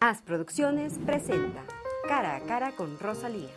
As Producciones presenta Cara a Cara con Rosalía.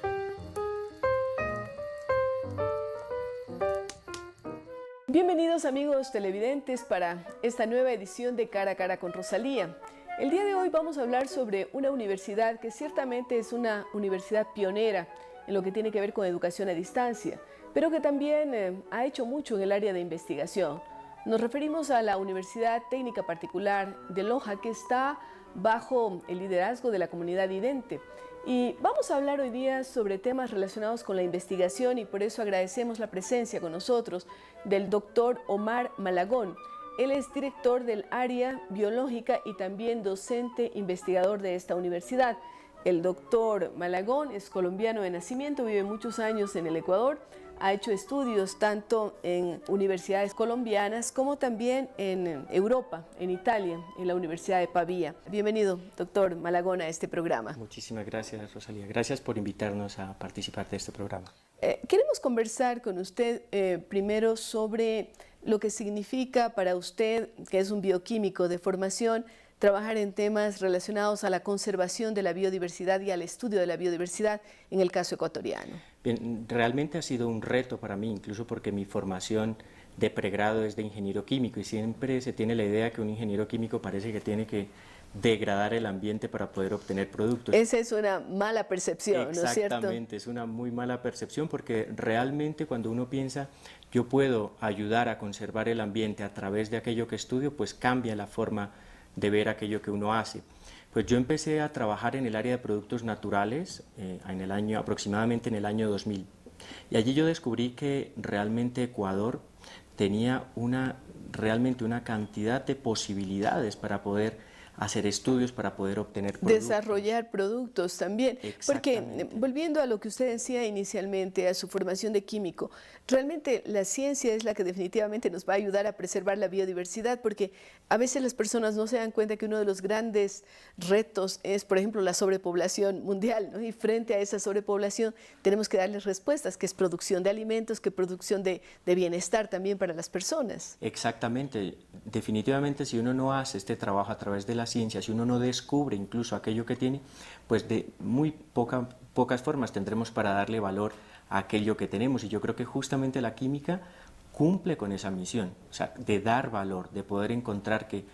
Bienvenidos amigos televidentes para esta nueva edición de Cara a Cara con Rosalía. El día de hoy vamos a hablar sobre una universidad que ciertamente es una universidad pionera en lo que tiene que ver con educación a distancia, pero que también ha hecho mucho en el área de investigación. Nos referimos a la Universidad Técnica Particular de Loja, que está bajo el liderazgo de la comunidad IDENTE. Y vamos a hablar hoy día sobre temas relacionados con la investigación y por eso agradecemos la presencia con nosotros del doctor Omar Malagón. Él es director del área biológica y también docente investigador de esta universidad. El doctor Malagón es colombiano de nacimiento, vive muchos años en el Ecuador, ha hecho estudios tanto en universidades colombianas como también en Europa, en Italia, en la Universidad de Pavía. Bienvenido, doctor Malagón, a este programa. Muchísimas gracias, Rosalía. Gracias por invitarnos a participar de este programa. Queremos conversar con usted primero sobre lo que significa para usted, que es un bioquímico de formación, trabajar en temas relacionados a la conservación de la biodiversidad y al estudio de la biodiversidad en el caso ecuatoriano. Bien, realmente ha sido un reto para mí, incluso porque mi formación de pregrado es de ingeniero químico y siempre se tiene la idea que un ingeniero químico parece que tiene que degradar el ambiente para poder obtener productos. Esa es una mala percepción, ¿no es cierto? Exactamente, es una muy mala percepción porque realmente cuando uno piensa yo puedo ayudar a conservar el ambiente a través de aquello que estudio, pues cambia la forma de ver aquello que uno hace. Pues yo empecé a trabajar en el área de productos naturales aproximadamente en el año 2000 y allí yo descubrí que realmente Ecuador tenía realmente una cantidad de posibilidades para poder hacer estudios, para poder obtener productos. Desarrollar productos también, porque volviendo a lo que usted decía inicialmente, a su formación de químico, realmente la ciencia es la que definitivamente nos va a ayudar a preservar la biodiversidad, porque a veces las personas no se dan cuenta que uno de los grandes retos es, por ejemplo, la sobrepoblación mundial, ¿no? Y frente a esa sobrepoblación tenemos que darles respuestas, que es producción de alimentos, que es producción de bienestar también para las personas. Exactamente, definitivamente si uno no hace este trabajo a través de la ciencia, si uno no descubre incluso aquello que tiene, pues de muy pocas formas tendremos para darle valor a aquello que tenemos, y yo creo que justamente la química cumple con esa misión, o sea, de dar valor, de poder encontrar que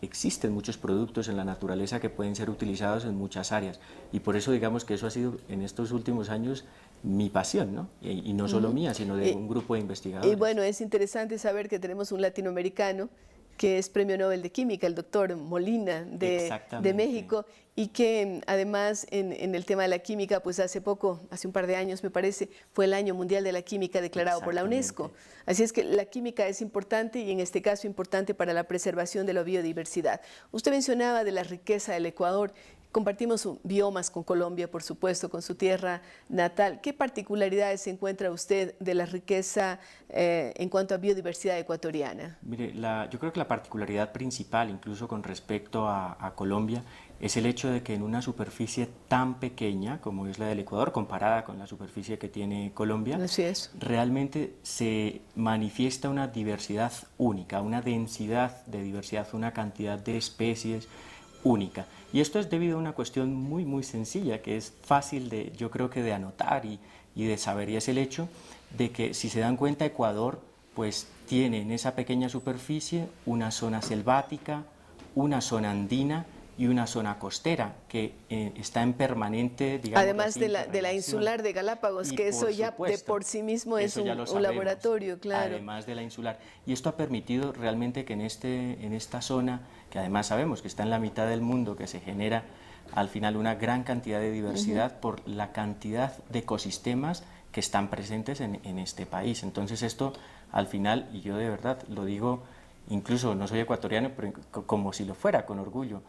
existen muchos productos en la naturaleza que pueden ser utilizados en muchas áreas, y por eso digamos que eso ha sido en estos últimos años mi pasión, ¿no? Y no solo mía, sino de un grupo de investigadores. Y bueno, es interesante saber que tenemos un latinoamericano que es Premio Nobel de Química, el doctor Molina de México, y que además en el tema de la química, pues hace un par de años me parece, fue el Año Mundial de la Química declarado por la UNESCO. Así es que la química es importante y en este caso importante para la preservación de la biodiversidad. Usted mencionaba de la riqueza del Ecuador. Compartimos biomas con Colombia, por supuesto, con su tierra natal. ¿Qué particularidades encuentra usted de la riqueza en cuanto a biodiversidad ecuatoriana? Mire, yo creo que la particularidad principal, incluso con respecto a Colombia, es el hecho de que en una superficie tan pequeña como es la del Ecuador, comparada con la superficie que tiene Colombia, realmente se manifiesta una diversidad única, una densidad de diversidad, una cantidad de especies única. Y esto es debido a una cuestión muy sencilla, que es fácil yo creo que de anotar y de saber, y es el hecho de que, si se dan cuenta, Ecuador pues tiene en esa pequeña superficie una zona selvática, una zona andina y una zona costera que está en permanente, digamos, además de la insular de Galápagos, que eso ya de por sí mismo es un laboratorio, claro. Además de la insular. Y esto ha permitido realmente que en esta zona, que además sabemos que está en la mitad del mundo, que se genera al final una gran cantidad de diversidad por la cantidad de ecosistemas que están presentes en este país. Entonces esto al final, y yo de verdad lo digo, incluso no soy ecuatoriano, pero como si lo fuera, con orgullo,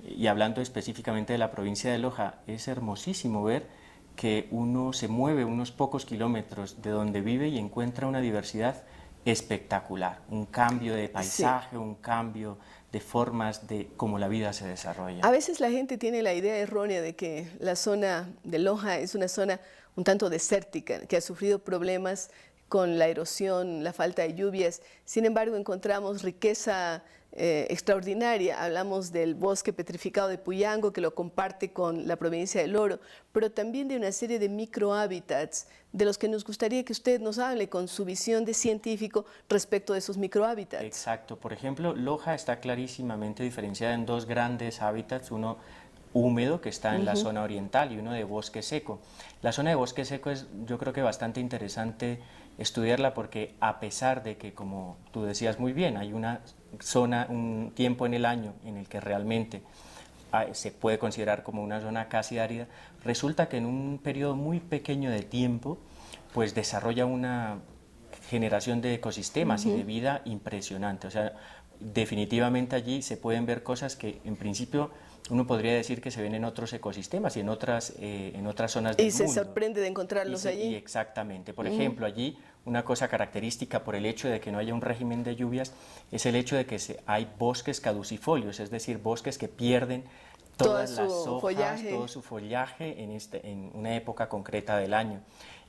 y hablando específicamente de la provincia de Loja, es hermosísimo ver que uno se mueve unos pocos kilómetros de donde vive y encuentra una diversidad espectacular, un cambio de paisaje, un cambio de formas de cómo la vida se desarrolla. A veces la gente tiene la idea errónea de que la zona de Loja es una zona un tanto desértica, que ha sufrido problemas con la erosión, la falta de lluvias. Sin embargo, encontramos riqueza extraordinaria. Hablamos del bosque petrificado de Puyango, que lo comparte con la provincia del Oro, pero también de una serie de microhábitats de los que nos gustaría que usted nos hable con su visión de científico respecto de esos microhábitats. Exacto. Por ejemplo, Loja está clarísimamente diferenciada en dos grandes hábitats, uno húmedo, que está en la zona oriental, y uno de bosque seco. La zona de bosque seco es, yo creo que bastante interesante estudiarla, porque a pesar de que, como tú decías muy bien, hay una zona, un tiempo en el año en el que realmente se puede considerar como una zona casi árida, resulta que en un periodo muy pequeño de tiempo pues desarrolla una generación de ecosistemas y de vida impresionante. O sea, definitivamente allí se pueden ver cosas que en principio uno podría decir que se ven en otros ecosistemas y en otras zonas del mundo. Y se sorprende de encontrarlos allí. Exactamente. Por ejemplo, allí una cosa característica por el hecho de que no haya un régimen de lluvias es el hecho de que hay bosques caducifolios, es decir, bosques que pierden todas las hojas, todo su follaje en una época concreta del año.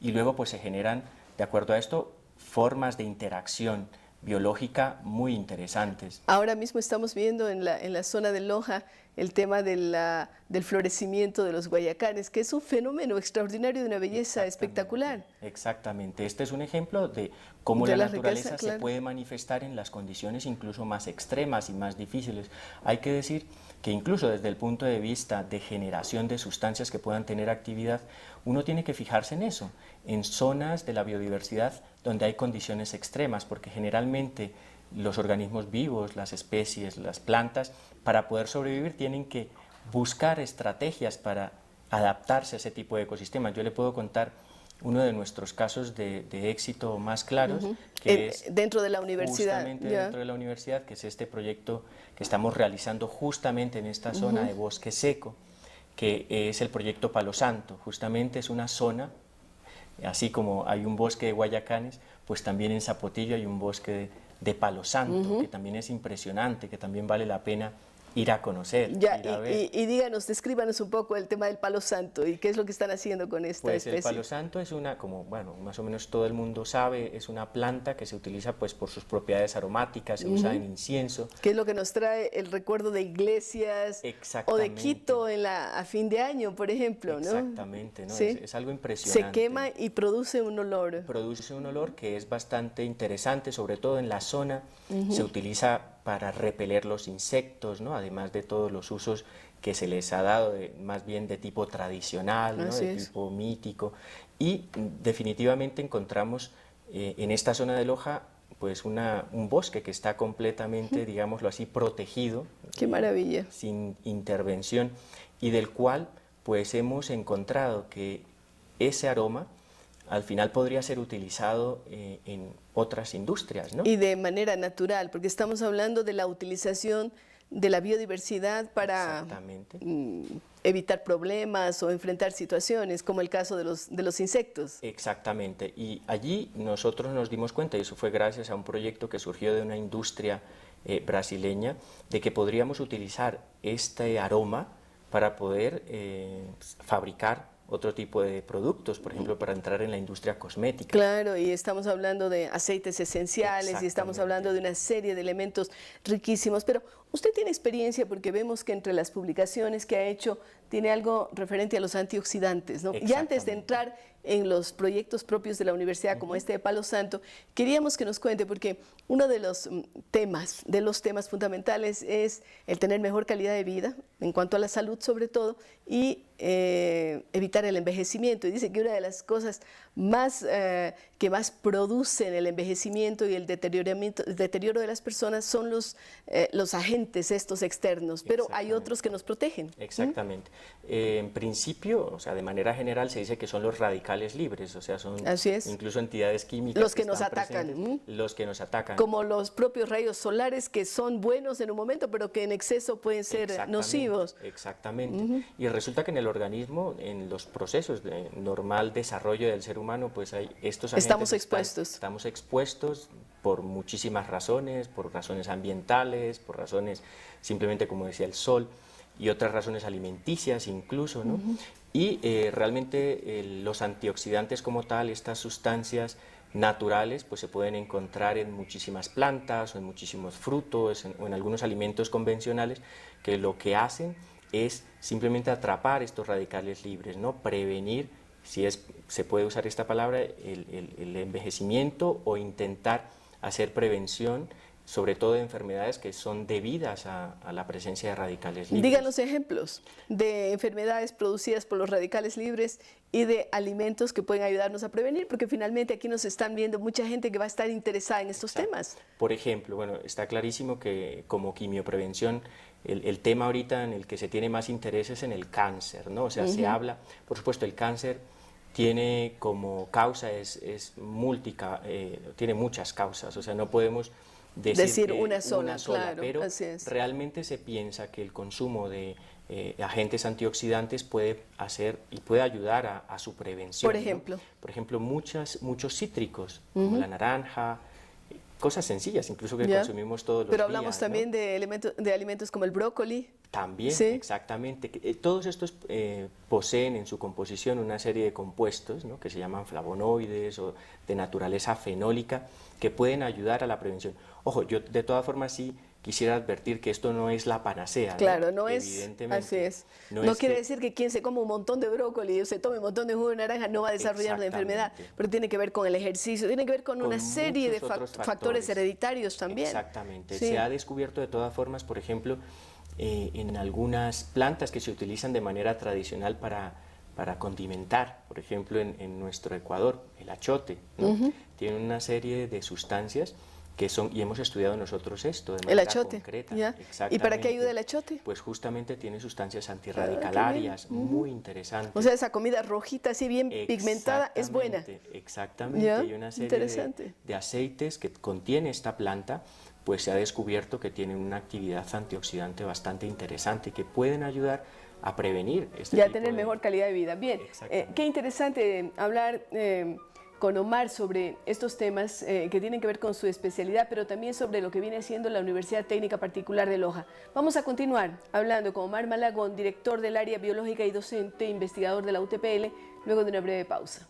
Y luego pues se generan, de acuerdo a esto, formas de interacción biológica muy interesantes. Ahora mismo estamos viendo en la zona de Loja el tema del florecimiento de los guayacanes, que es un fenómeno extraordinario de una belleza espectacular. Exactamente. Este es un ejemplo de cómo la naturaleza se puede manifestar en las condiciones incluso más extremas y más difíciles. Hay que decir que incluso desde el punto de vista de generación de sustancias que puedan tener actividad, uno tiene que fijarse en eso, en zonas de la biodiversidad donde hay condiciones extremas, porque generalmente los organismos vivos, las especies, las plantas, para poder sobrevivir tienen que buscar estrategias para adaptarse a ese tipo de ecosistemas. Yo le puedo contar uno de nuestros casos de éxito más claros, que es dentro de la universidad. Justamente dentro de la universidad, que es este proyecto que estamos realizando justamente en esta zona de bosque seco, que es el proyecto Palo Santo. Justamente es una zona, así como hay un bosque de guayacanes, pues también en Zapotillo hay un bosque de Palo Santo, que también es impresionante, que también vale la pena ir a conocer, ir a ver. Y díganos, descríbanos un poco el tema del Palo Santo y qué es lo que están haciendo con esta especie. El Palo Santo es una, como bueno, más o menos todo el mundo sabe, es una planta que se utiliza pues por sus propiedades aromáticas, se usa en incienso. ¿Qué es lo que nos trae el recuerdo de iglesias o de Quito a fin de año, por ejemplo? Exactamente, ¿no? ¿Sí? Es algo impresionante. Se quema y produce un olor. Produce un olor que es bastante interesante, sobre todo en la zona, se utiliza para repeler los insectos, ¿no? Además de todos los usos que se les ha dado, más bien de tipo tradicional, ¿no? De tipo mítico. Y definitivamente encontramos en esta zona de Loja pues un bosque que está completamente, digámoslo así, protegido. ¡Qué maravilla! Sin intervención, y del cual pues hemos encontrado que ese aroma al final podría ser utilizado en otras industrias, ¿no? Y de manera natural, porque estamos hablando de la utilización de la biodiversidad para evitar problemas o enfrentar situaciones, como el caso de los insectos. Exactamente, y allí nosotros nos dimos cuenta, y eso fue gracias a un proyecto que surgió de una industria brasileña, de que podríamos utilizar este aroma para poder fabricar otro tipo de productos, por ejemplo, para entrar en la industria cosmética. Claro, y estamos hablando de aceites esenciales y estamos hablando de una serie de elementos riquísimos, pero usted tiene experiencia porque vemos que entre las publicaciones que ha hecho tiene algo referente a los antioxidantes, ¿no? Y antes de entrar en los proyectos propios de la universidad, como este de Palo Santo, queríamos que nos cuente, porque uno de los temas fundamentales es el tener mejor calidad de vida, en cuanto a la salud sobre todo, y evitar el envejecimiento. Y dice que una de las cosas que más producen el envejecimiento y el deterioro de las personas son los agentes estos externos, pero hay otros que nos protegen. Exactamente. En principio, o sea, de manera general se dice que son los radicales libres, o sea, son incluso entidades químicas los que nos atacan. Los que nos atacan. Como los propios rayos solares, que son buenos en un momento, pero que en exceso pueden ser nocivos. Exactamente. Y resulta que en el organismo, en los procesos de normal desarrollo del ser humano, pues hay estos agentes. Estamos expuestos por muchísimas razones, por razones ambientales, por razones simplemente, como decía, el sol, y otras razones alimenticias incluso, ¿no? Y realmente los antioxidantes como tal, estas sustancias naturales pues se pueden encontrar en muchísimas plantas o en muchísimos frutos o en algunos alimentos convencionales que lo que hacen es simplemente atrapar estos radicales libres, ¿no? Prevenir, se puede usar esta palabra, el envejecimiento o intentar hacer prevención, sobre todo de enfermedades que son debidas a la presencia de radicales libres. Díganos ejemplos de enfermedades producidas por los radicales libres y de alimentos que pueden ayudarnos a prevenir, porque finalmente aquí nos están viendo mucha gente que va a estar interesada en estos temas. Por ejemplo, bueno, está clarísimo que como quimioprevención, el tema ahorita en el que se tiene más interés es en el cáncer, ¿no? O sea, se habla, por supuesto, el cáncer tiene como causa, tiene muchas causas, o sea, no podemos decir una sola, claro, pero realmente se piensa que el consumo de agentes antioxidantes puede hacer y puede ayudar a su prevención. Por ejemplo, ¿no? Por ejemplo, muchos cítricos, como la naranja, cosas sencillas, incluso que consumimos todos los días. Pero hablamos también, ¿no?, de alimentos como el brócoli. También, ¿sí? Exactamente. Todos estos poseen en su composición una serie de compuestos, ¿no?, que se llaman flavonoides o de naturaleza fenólica, que pueden ayudar a la prevención. Ojo, yo de todas formas sí quisiera advertir que esto no es la panacea. Claro, no es, evidentemente. Así es. No quiere decir que quien se come un montón de brócoli o se tome un montón de jugo de naranja no va a desarrollar una enfermedad, pero tiene que ver con el ejercicio, tiene que ver con una serie de factores hereditarios también. Exactamente. Sí. Se ha descubierto de todas formas, por ejemplo, en algunas plantas que se utilizan de manera tradicional para condimentar, por ejemplo en nuestro Ecuador, el achote, ¿no? Tiene una serie de sustancias que son, y hemos estudiado nosotros esto de manera concreta. ¿Ya? ¿Y para qué ayuda el achote? Pues justamente tiene sustancias antirradicalarias muy interesantes. O sea, esa comida rojita así bien pigmentada es buena. Exactamente, ¿Ya? y una serie de aceites que contiene esta planta, pues se ha descubierto que tienen una actividad antioxidante bastante interesante y que pueden ayudar a prevenir este tipo tener mejor calidad de vida. Bien, qué interesante hablar con Omar sobre estos temas que tienen que ver con su especialidad, pero también sobre lo que viene siendo la Universidad Técnica Particular de Loja. Vamos a continuar hablando con Omar Malagón, director del área biológica y docente, investigador de la UTPL, luego de una breve pausa.